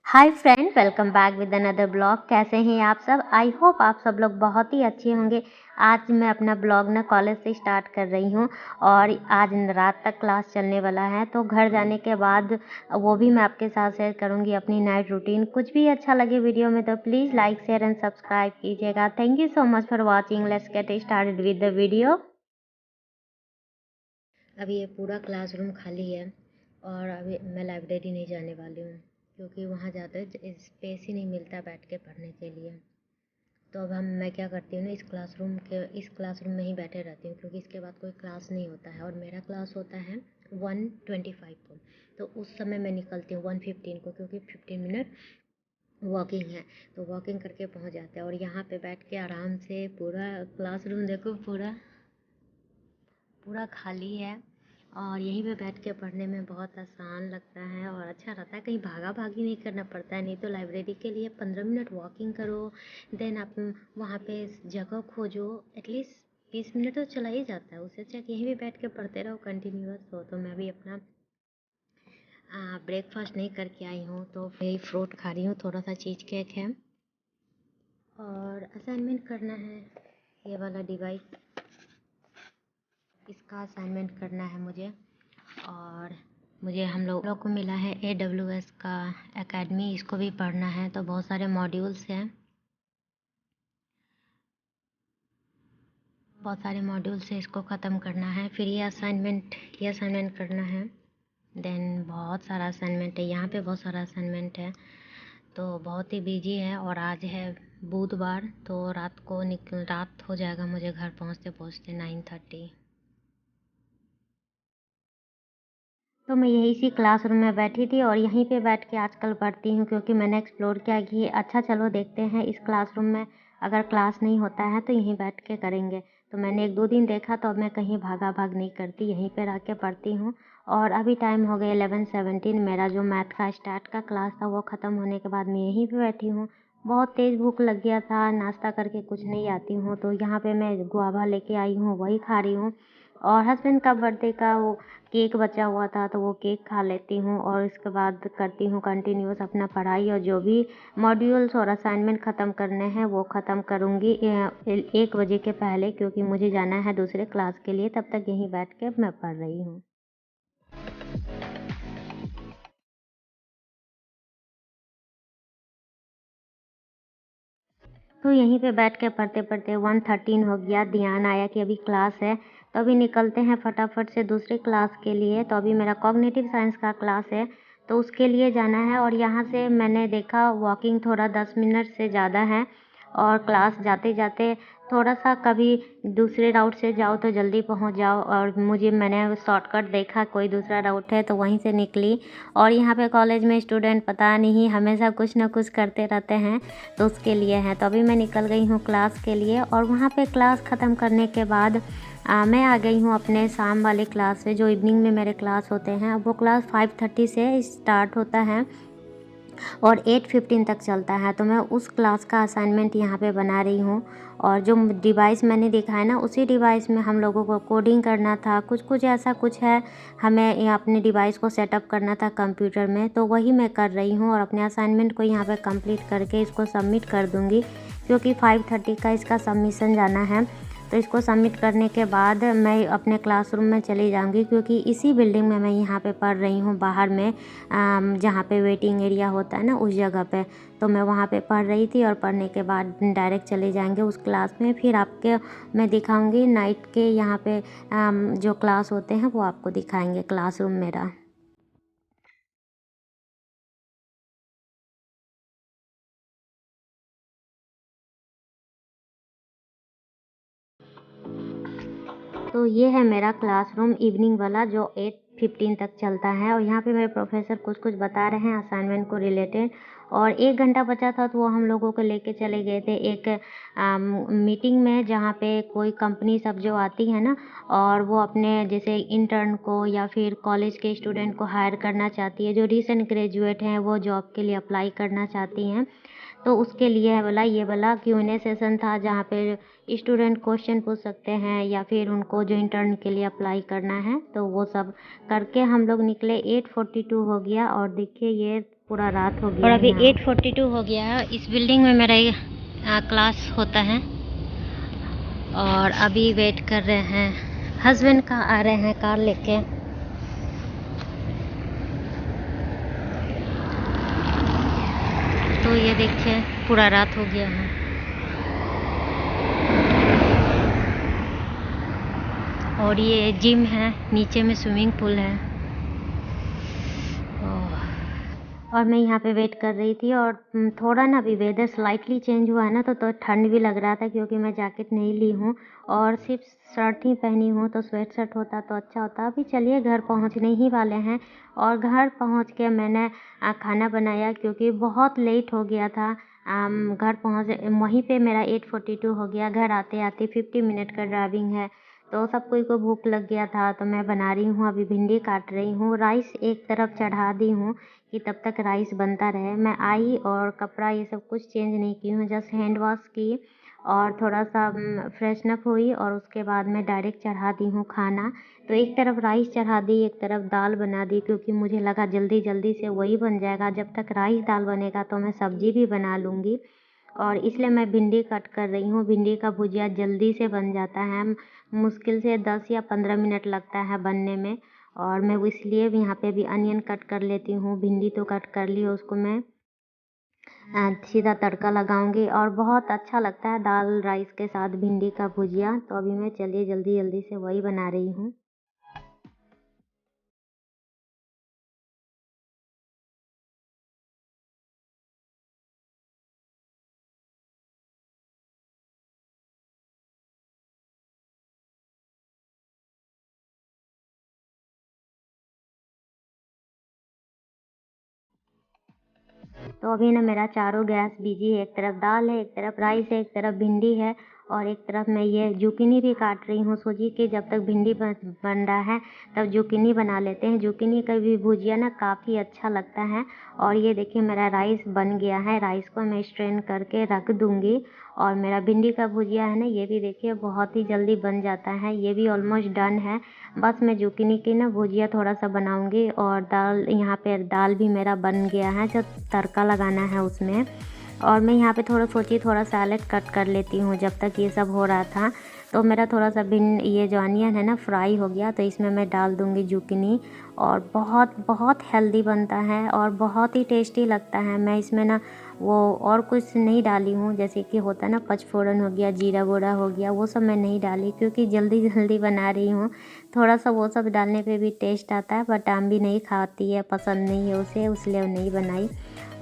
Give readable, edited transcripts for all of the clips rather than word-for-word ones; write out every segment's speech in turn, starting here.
Hi friend, welcome back with another blog. कैसे हैं आप सब? आई होप आप सब लोग बहुत ही अच्छे होंगे। आज मैं अपना ब्लॉग ना कॉलेज से स्टार्ट कर रही हूँ और आज रात तक क्लास चलने वाला है, तो घर जाने के बाद वो भी मैं आपके साथ शेयर करूँगी अपनी नाइट रूटीन। कुछ भी अच्छा लगे वीडियो में तो please like share and subscribe कीजिएगा। Thank you so much for watching. Let's get started with the video. अभी ये पूरा क्लासरूम खाली है और अभी मैं लाइब्रेरी नहीं जाने वाली हूँ क्योंकि वहाँ ज़्यादा स्पेस ही नहीं मिलता बैठ के पढ़ने के लिए। तो अब मैं क्या करती हूँ ना, इस क्लासरूम में ही बैठे रहती हूँ क्योंकि इसके बाद कोई क्लास नहीं होता है और मेरा क्लास होता है 1:25 को। तो उस समय मैं निकलती हूँ 1:15 को क्योंकि 15 मिनट वॉकिंग है, तो वॉकिंग करके पहुँच जाते हैं। और यहाँ पे बैठ के आराम से पूरा क्लासरूम देखो, पूरा पूरा खाली है और यहीं पे बैठ के पढ़ने में बहुत आसान लगता है और अच्छा रहता है। कहीं भागा भागी नहीं करना पड़ता है। नहीं तो लाइब्रेरी के लिए 15 मिनट वॉकिंग करो, देन आप वहाँ पे जगह खोजो, एटलीस्ट 20 मिनट तो चला ही जाता है। उससे अच्छा यहीं पे बैठ के पढ़ते रहो कंटिन्यूअस हो। तो मैं अभी अपना ब्रेकफास्ट नहीं करके आई हूँ, तो वही फ्रूट खा रही हूँ, थोड़ा सा चीज़ केक है और असाइनमेंट करना है। ये वाला डिवाइस, इसका असाइनमेंट करना है मुझे। और मुझे हम लोगों को मिला है AWS का एकेडमी, इसको भी पढ़ना है। तो बहुत सारे मॉड्यूल्स हैं, बहुत सारे मॉड्यूल से इसको ख़त्म करना है। फिर ये असाइनमेंट करना है। देन बहुत सारा असाइनमेंट है, यहाँ पे बहुत सारा असाइनमेंट है। तो बहुत ही बिजी है और आज है बुधवार, तो रात हो जाएगा मुझे घर पहुँचते पहुँचते 9:30। तो मैं यही सी क्लासरूम में बैठी थी और यहीं पे बैठ के आजकल पढ़ती हूँ क्योंकि मैंने एक्सप्लोर किया कि अच्छा चलो देखते हैं इस क्लासरूम में अगर क्लास नहीं होता है तो यहीं बैठ के करेंगे। तो मैंने 1-2 दिन देखा, तो अब मैं कहीं भागा भाग नहीं करती, यहीं पे रह के पढ़ती हूँ। और अभी टाइम हो गया 11:17। मेरा जो मैथ का स्टार्ट का क्लास था वो ख़त्म होने के बाद मैं यहीं पे बैठी हूँ। बहुत तेज़ भूख लग गया था, नाश्ता करके कुछ नहीं आती हूँ, तो यहाँ पे मैं गुआवा लेके आई हूँ, वही खा रही हूँ। और हस्बैंड का बर्थडे का वो केक बचा हुआ था, तो वो केक खा लेती हूँ और इसके बाद करती हूँ कंटिन्यूअस अपना पढ़ाई। और जो भी मॉड्यूल्स और असाइनमेंट ख़त्म करने हैं वो ख़त्म करूँगी 1 बजे के पहले, क्योंकि मुझे जाना है दूसरे क्लास के लिए। तब तक यहीं बैठ के मैं पढ़ रही हूँ। तो यहीं पे बैठ के पढ़ते-पढ़ते 1:13 हो गया। ध्यान आया कि अभी क्लास है, तो अभी निकलते हैं फटाफट से दूसरे क्लास के लिए। तो अभी मेरा कॉग्निटिव साइंस का क्लास है, तो उसके लिए जाना है। और यहाँ से मैंने देखा वॉकिंग थोड़ा 10 मिनट से ज़्यादा है और क्लास जाते-जाते थोड़ा-सा कभी दूसरे राउट से जाओ तो जल्दी पहुँच जाओ। और मैंने शॉर्टकट देखा, कोई दूसरा राउट है, तो वहीं से निकली। और यहाँ पे कॉलेज में स्टूडेंट पता नहीं हमेशा कुछ ना कुछ करते रहते हैं, तो उसके लिए है। तो अभी मैं निकल गई हूँ क्लास के लिए और वहाँ पे क्लास ख़त्म करने के बाद मैं आ गई हूँ अपने शाम वाले क्लास से, जो इवनिंग में मेरे क्लास होते हैं। वो क्लास 5:30 से स्टार्ट होता है और 8:15 तक चलता है। तो मैं उस क्लास का असाइनमेंट यहाँ पे बना रही हूँ। और जो डिवाइस मैंने दिखाया ना, उसी डिवाइस में हम लोगों को कोडिंग करना था, कुछ कुछ ऐसा कुछ है, हमें अपने डिवाइस को सेटअप करना था कंप्यूटर में। तो वही मैं कर रही हूँ और अपने असाइनमेंट को यहाँ पे कंप्लीट करके इसको सबमिट कर दूँगी, क्योंकि 5:30 का इसका सबमिशन जाना है। तो इसको सबमिट करने के बाद मैं अपने क्लासरूम में चली जाऊँगी, क्योंकि इसी बिल्डिंग में मैं यहाँ पे पढ़ रही हूँ, बाहर में जहाँ पे वेटिंग एरिया होता है ना, उस जगह पे। तो मैं वहाँ पे पढ़ रही थी और पढ़ने के बाद डायरेक्ट चले जाएंगे उस क्लास में। फिर आपके मैं दिखाऊंगी नाइट के यहाँ पे जो क्लास होते हैं वो आपको दिखाएंगे क्लासरूम मेरा। तो ये है मेरा क्लासरूम इवनिंग वाला, जो 8:15 तक चलता है। और यहाँ पे मेरे प्रोफेसर कुछ कुछ बता रहे हैं असाइनमेंट को रिलेटेड। और 1 घंटा बचा था, तो वो हम लोगों को लेके चले गए थे एक मीटिंग में, जहाँ पे कोई कंपनी सब जो आती है ना, और वो अपने जैसे इंटर्न को या फिर कॉलेज के स्टूडेंट को हायर करना चाहती है, जो रिसेंट ग्रेजुएट हैं, वो जॉब के लिए अप्लाई करना चाहती हैं। तो उसके लिए ये वाला Q&A सेशन था, जहाँ पे स्टूडेंट क्वेश्चन पूछ सकते हैं या फिर उनको जो इंटर्न के लिए अप्लाई करना है, तो वो सब करके हम लोग निकले। 8:42 हो गया और देखिए ये पूरा रात हो गया और अभी 8:42 हो गया है। इस बिल्डिंग में मेरा क्लास होता है और अभी वेट कर रहे हैं, हस्बैंड का आ रहे हैं कार लेके। तो ये देखिए पूरा रात हो गया है और ये जिम है, नीचे में स्विमिंग पूल है और मैं यहाँ पे वेट कर रही थी। और थोड़ा ना अभी वेदर स्लाइटली चेंज हुआ है ना, तो ठंड भी लग रहा था क्योंकि मैं जैकेट नहीं ली हूँ और सिर्फ शर्ट ही पहनी हूँ, तो स्वेट शर्ट होता तो अच्छा होता। अभी चलिए घर पहुँचने ही वाले हैं और घर पहुँच के मैंने खाना बनाया क्योंकि बहुत लेट हो गया था। घर पहुँच वहीं पे मेरा 8:42 हो गया। घर आते आते 50 मिनट का ड्राइविंग है, तो सब कोई को भूख लग गया था। तो मैं बना रही हूँ, अभी भिंडी काट रही हूँ, राइस एक तरफ चढ़ा दी हूँ कि तब तक राइस बनता रहे। मैं आई और कपड़ा ये सब कुछ चेंज नहीं की हूँ, जस्ट हैंड वॉश की और थोड़ा सा फ्रेशनअप हुई और उसके बाद मैं डायरेक्ट चढ़ा दी हूँ खाना। तो एक तरफ राइस चढ़ा दी, एक तरफ दाल बना दी क्योंकि मुझे लगा जल्दी जल्दी से वही बन जाएगा। जब तक राइस दाल बनेगा तो मैं सब्ज़ी भी बना लूँगी और इसलिए मैं भिंडी कट कर रही हूँ। भिंडी का भुजिया जल्दी से बन जाता है, मुश्किल से 10 या 15 मिनट लगता है बनने में। और मैं इसलिए भी यहाँ पे भी अनियन कट कर लेती हूँ। भिंडी तो कट कर ली, उसको मैं सीधा तड़का लगाऊंगी और बहुत अच्छा लगता है दाल राइस के साथ भिंडी का भुजिया। तो अभी मैं चलिए जल्दी जल्दी से वही बना रही हूँ। तो अभी ना मेरा चारों गैस बिजी है, एक तरफ दाल है, एक तरफ राइस है, एक तरफ भिंडी है और एक तरफ मैं ये जुकीनी भी काट रही हूँ। सोची कि जब तक भिंडी बन रहा है तब जुकीनी बना लेते हैं। जुकीनी का भी भुजिया ना काफ़ी अच्छा लगता है। और ये देखिए मेरा राइस बन गया है, राइस को मैं स्ट्रेन करके रख दूँगी। और मेरा भिंडी का भुजिया है ना, ये भी देखिए बहुत ही जल्दी बन जाता है, ये भी ऑलमोस्ट डन है। बस मैं जुकीनी की ना भुजिया थोड़ा सा बनाऊंगी और दाल, यहाँ पे दाल भी मेरा बन गया है, जो तड़का लगाना है उसमें। और मैं यहाँ पे थोड़ा सोची थोड़ा सैलेड कट कर लेती हूँ। जब तक ये सब हो रहा था तो मेरा थोड़ा सा ये जो अनियन है ना फ्राई हो गया, तो इसमें मैं डाल दूँगी जुकीनी और बहुत बहुत हेल्दी बनता है और बहुत ही टेस्टी लगता है। मैं इसमें ना वो और कुछ नहीं डाली हूँ, जैसे कि होता है ना पचफोड़न हो गया, जीरा वोरा हो गया, वो सब मैं नहीं डाली क्योंकि जल्दी जल्दी बना रही हूँ। थोड़ा सा वो सब डालने पे भी टेस्ट आता है, बट आम भी नहीं खाती है, पसंद नहीं है उसे, इसलिए नहीं बनाई।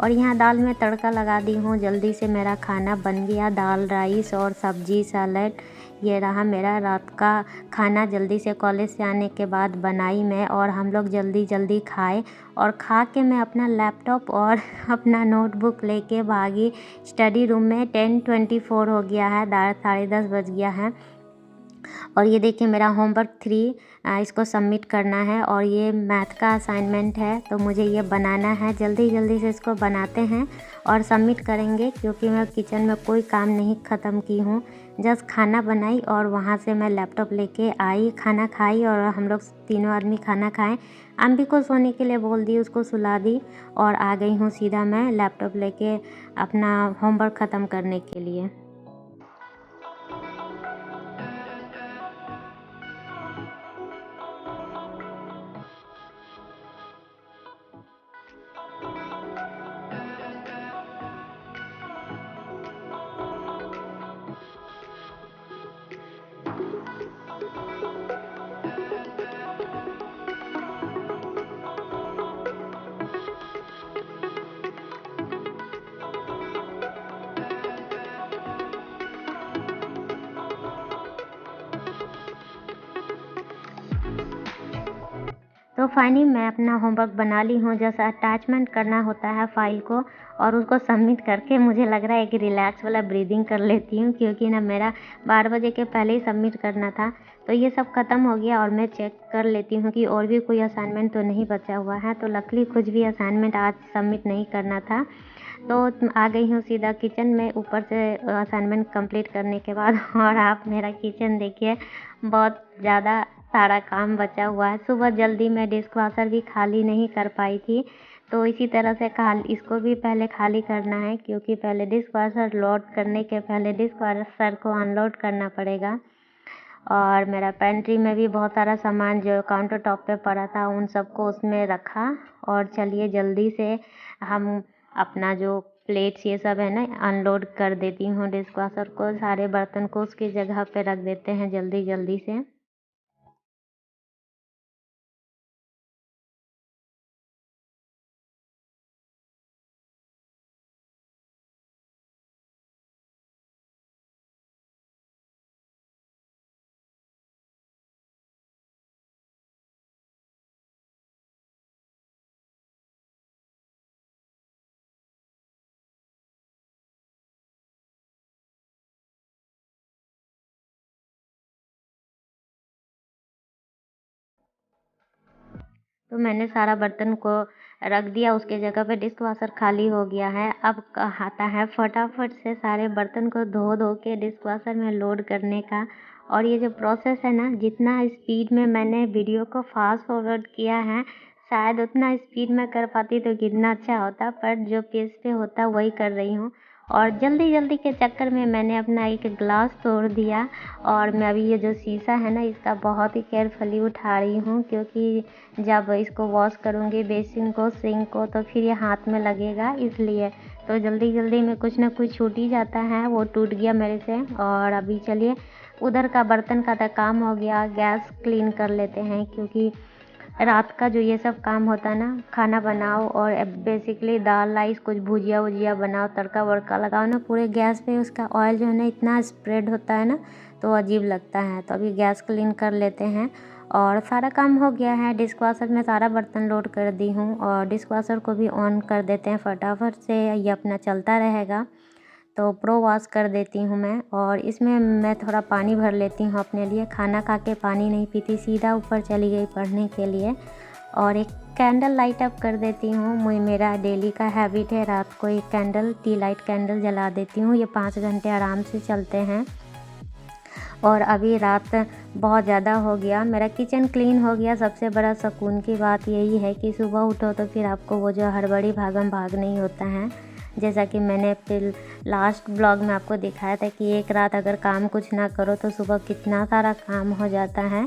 और यहाँ दाल में तड़का लगा दी हूँ। जल्दी से मेरा खाना बन गया, दाल राइस और सब्जी सैलेड। ये रहा मेरा रात का खाना, जल्दी से कॉलेज से आने के बाद बनाई मैं और हम लोग जल्दी जल्दी खाए। और खा के मैं अपना लैपटॉप और अपना नोटबुक लेके भागी स्टडी रूम में। 10:24 हो गया है, 10:30 बज गया है। और ये देखिए मेरा होमवर्क 3 इसको सबमिट करना है और ये मैथ का असाइनमेंट है, तो मुझे ये बनाना है। जल्दी जल्दी से इसको बनाते हैं और सबमिट करेंगे क्योंकि मैं किचन में कोई काम नहीं ख़त्म की हूँ। जस्ट खाना बनाई और वहाँ से मैं लैपटॉप लेके आई, खाना खाई और हम लोग तीनों आदमी खाना खाएं। अम्बी को सोने के लिए बोल दी, उसको सुला दी और आ गई हूँ सीधा मैं लैपटॉप लेके अपना होमवर्क ख़त्म करने के लिए। तो फाइनली मैं अपना होमवर्क बना ली हूँ। जैसा अटैचमेंट करना होता है फाइल को और उसको सबमिट करके मुझे लग रहा है कि रिलैक्स वाला ब्रीदिंग कर लेती हूँ क्योंकि ना मेरा 12 बजे के पहले ही सबमिट करना था। तो ये सब ख़त्म हो गया और मैं चेक कर लेती हूँ कि और भी कोई असाइनमेंट तो नहीं बचा हुआ है। तो लकीली कुछ भी असाइनमेंट आज सबमिट नहीं करना था। तो आ गई हूँ सीधा किचन में ऊपर से असाइनमेंट कंप्लीट करने के बाद। और आप मेरा किचन देखिए, बहुत ज़्यादा सारा काम बचा हुआ है। सुबह जल्दी मैं डिश वॉशर भी खाली नहीं कर पाई थी, तो इसी तरह से इसको भी पहले खाली करना है, क्योंकि पहले डिश वॉशर लोड करने के पहले डिश वॉशर को अनलोड करना पड़ेगा। और मेरा पेंट्री में भी बहुत सारा सामान जो काउंटर टॉप पे पड़ा था उन सबको उसमें रखा। और चलिए जल्दी से हम अपना जो प्लेट्स ये सब है ना अनलोड कर देती हूँ डिश वॉशर को, सारे बर्तन को उसकी जगह पे रख देते हैं जल्दी जल्दी से। तो मैंने सारा बर्तन को रख दिया उसके जगह पे, डिश वॉशर खाली हो गया है। अब आता है फटाफट से सारे बर्तन को धो धो के डिश वॉशर में लोड करने का। और ये जो प्रोसेस है ना, जितना स्पीड में मैंने वीडियो को फास्ट फॉरवर्ड किया है, शायद उतना स्पीड में कर पाती तो कितना अच्छा होता, पर जो पेज पे होता वही कर रही हूँ। और जल्दी जल्दी के चक्कर में मैंने अपना एक ग्लास तोड़ दिया। और मैं अभी ये जो शीशा है ना इसका बहुत ही केयरफुली उठा रही हूँ, क्योंकि जब इसको वॉश करूँगी बेसिन को सिंक को तो फिर ये हाथ में लगेगा, इसलिए तो जल्दी जल्दी में कुछ ना कुछ छूट ही जाता है। वो टूट गया मेरे से। और अभी चलिए उधर का बर्तन का तो काम हो गया, गैस क्लीन कर लेते हैं, क्योंकि रात का जो ये सब काम होता है ना, खाना बनाओ और बेसिकली दाल राइस कुछ भुजिया वुजिया बनाओ, तड़का वड़का लगाओ ना, पूरे गैस पे उसका ऑयल जो है ना इतना स्प्रेड होता है ना, तो अजीब लगता है। तो अभी गैस क्लीन कर लेते हैं। और सारा काम हो गया है। डिश वॉशर में सारा बर्तन लोड कर दी हूँ और डिश वॉशर को भी ऑन कर देते हैं फटाफट से, ये अपना चलता रहेगा। तो प्रो वॉश कर देती हूँ मैं। और इसमें मैं थोड़ा पानी भर लेती हूँ अपने लिए, खाना खा के पानी नहीं पीती, सीधा ऊपर चली गई पढ़ने के लिए। और एक कैंडल लाइट अप कर देती हूँ। मेरा डेली का हैबिट है, रात को एक कैंडल टी लाइट कैंडल जला देती हूँ। ये 5 घंटे आराम से चलते हैं। और अभी रात बहुत ज़्यादा हो गया, मेरा किचन क्लीन हो गया। सबसे बड़ा सुकून की बात यही है कि सुबह उठो तो फिर आपको वो जो हड़बड़ी भागम भाग नहीं होता है। जैसा कि मैंने फिर लास्ट ब्लॉग में आपको दिखाया था कि एक रात अगर काम कुछ ना करो तो सुबह कितना सारा काम हो जाता है।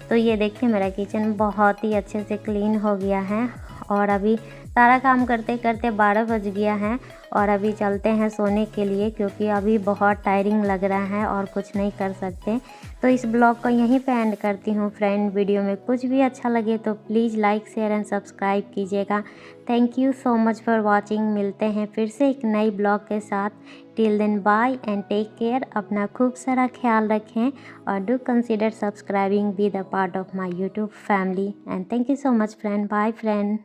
तो ये देखिए मेरा किचन बहुत ही अच्छे से क्लीन हो गया है। और अभी सारा काम करते करते 12 बज गया है। और अभी चलते हैं सोने के लिए, क्योंकि अभी बहुत टायरिंग लग रहा है और कुछ नहीं कर सकते। तो इस ब्लॉग को यहीं पे एंड करती हूँ फ्रेंड। वीडियो में कुछ भी अच्छा लगे तो please like share and subscribe कीजिएगा। Thank you so much for watching. मिलते हैं फिर से एक नई ब्लॉग के साथ। Till then bye and take care. अपना खूब सारा ख्याल रखें और do consider subscribing be the part of my YouTube family. And thank you so much friend. Bye friend.